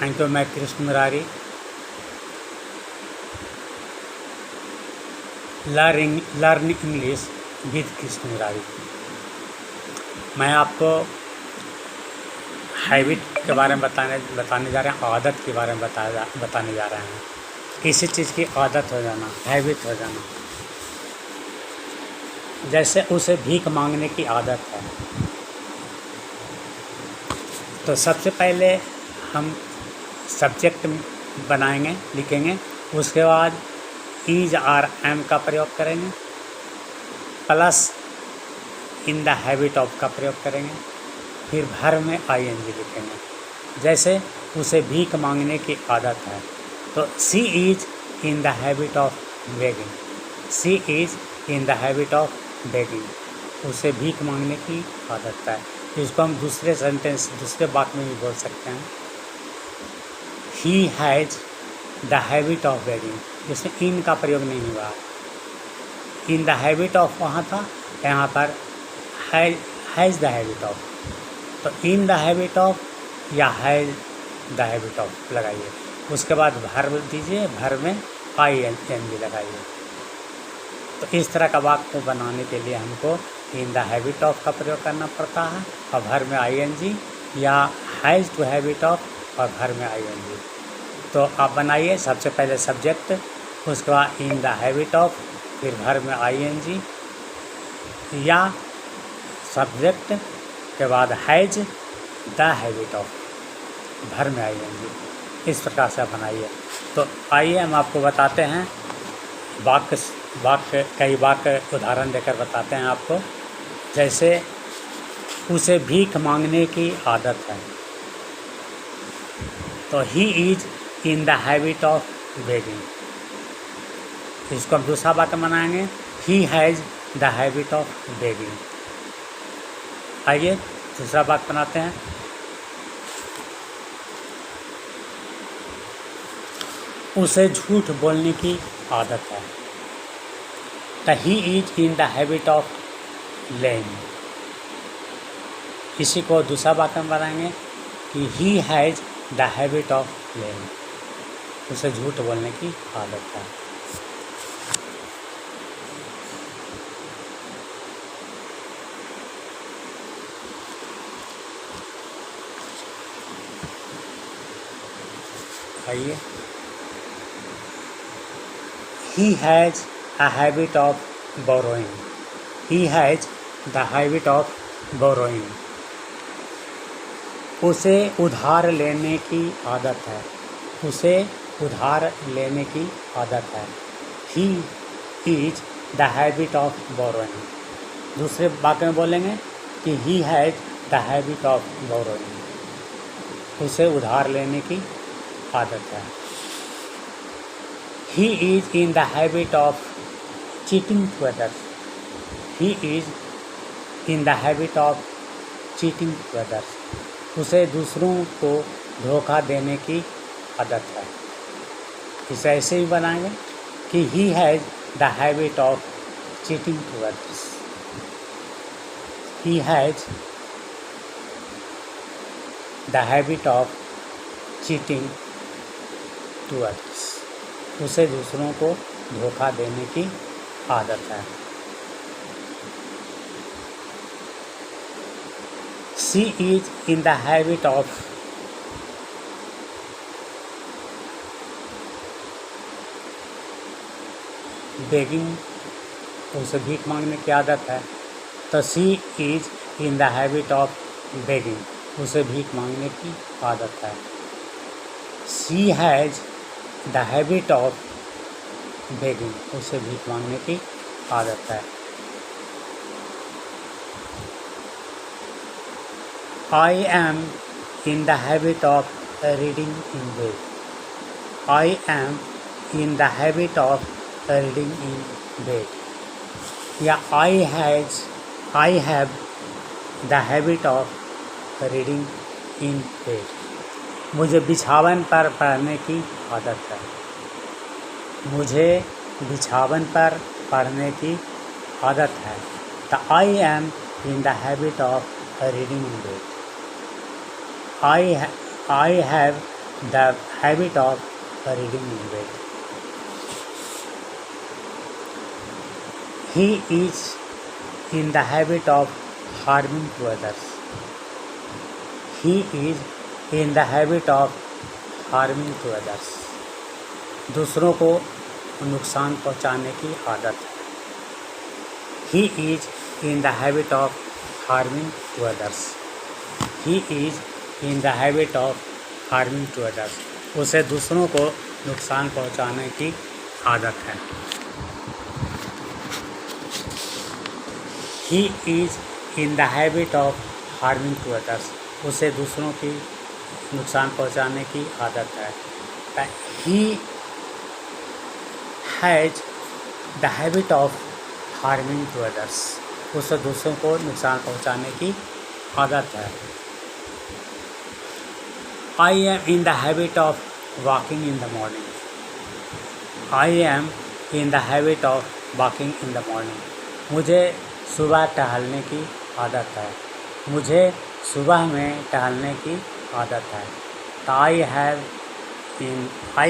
Thank you. मैं Krishna Murari, learn English with Krishna Murari. मैं आपको हैबिट के बारे में बताने जा रहे हैं, आदत के बारे में बताने जा रहे हैं। किसी चीज़ की आदत हो जाना, हैबिट हो जाना। जैसे उसे भीख मांगने की आदत है, तो सबसे पहले हम सब्जेक्ट बनाएंगे, लिखेंगे। उसके बाद इज आर एम का प्रयोग करेंगे, plus in the habit of का प्रयोग करेंगे, फिर भर में आईएनजी लिखेंगे। जैसे उसे भीख मांगने की आदत है, तो she is in the habit of begging. She is in the habit of begging. उसे भीख मांगने की आदत है। इसको हम दूसरे वाक्य में भी बोल सकते हैं। He has the habit of begging. इसमें इन का प्रयोग नहीं हुआ। इन द हैबिट ऑफ वहाँ था, यहाँ पर हैज़ द हैबिट ऑफ। तो इन द हैबिट ऑफ या हैज़ द हैबिट ऑफ लगाइए। उसके बाद भर दीजिए, भर में आई एन जी लगाइए। तो इस तरह का वाक्य बनाने के लिए हमको इन द हैबिट ऑफ का प्रयोग करना पड़ता है, और भर में आई एन जी, या हैज़ टू हैबिट ऑफ और भर में आई एन जी। तो आप बनाइए। सबसे पहले सब्जेक्ट, उसके बाद इन द हैबिट ऑफ, फिर भर में आई एन जी, या सब्जेक्ट के बाद हैज़ द हैबिट ऑफ, भर में आई एन जी। इस प्रकार से आप बनाइए। तो आइए हम आपको बताते हैं कई वाक्य उदाहरण देकर बताते हैं आपको। जैसे उसे भीख मांगने की आदत है, तो ही is in the habit of begging. इसको हम दूसरा वाक्य बनाएंगे, he has the habit of begging. आइए दूसरा वाक्य बनाते हैं। उसे झूठ बोलने की आदत है, तो ही is in the habit of laying. इसी को दूसरा वाक्य में बनाएंगे कि he has the habit of laying. उसे झूठ बोलने की आदत है। आइए, he has a habit of borrowing. He has the habit of borrowing. उसे उधार लेने की आदत है। उसे उधार लेने की आदत है। He is the habit of borrowing. दूसरे वाक्य में बोलेंगे कि he has the habit of borrowing. उसे उधार लेने की आदत है। He is in the habit of cheating to others. He is in the habit of cheating to others. उसे दूसरों को धोखा देने की आदत है। इसे ऐसे ही बनाएंगे कि he has the habit of cheating to others. He has the habit of cheating to others. उसे दूसरों को धोखा देने की आदत है। She is in the habit of begging. उसे भीख मांगने की आदत है, तो she is in the habit of begging. उसे भीख मांगने की आदत है। She has the habit of begging. उसे भीख मांगने की आदत है। I am in the habit of reading in bed. I am in the habit of reading in bed. या I have the habit of reading in bed. मुझे बिछावन पर पढ़ने की आदत है। मुझे बिछावन पर पढ़ने की आदत है। तो I am in the habit of reading in bed. I have the habit of reading in bed. He is in the habit of harming to others. He is in the habit of harming to others. दूसरों को नुकसान पहुंचाने की आदत है। He is in the habit of harming to others. He is in the habit of harming to others. उसे दूसरों को नुकसान पहुंचाने की आदत है। He is in the habit of harming to others. उसे दूसरों की नुकसान पहुंचाने की आदत है। He has the habit of harming to others. उसे दूसरों को नुकसान पहुंचाने की आदत है। I am in the habit of walking in the morning. I am in the habit of walking in the morning. मुझे सुबह टहलने की आदत है। मुझे सुबह में टहलने की आदत है। I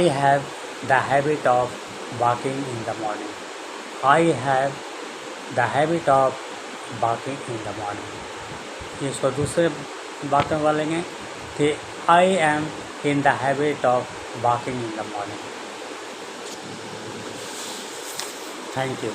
have the habit of walking in the morning. I have the habit of walking in the morning. इसको दूसरे बातें बोलेंगे कि आई am in the habit of walking in the morning. Thank you.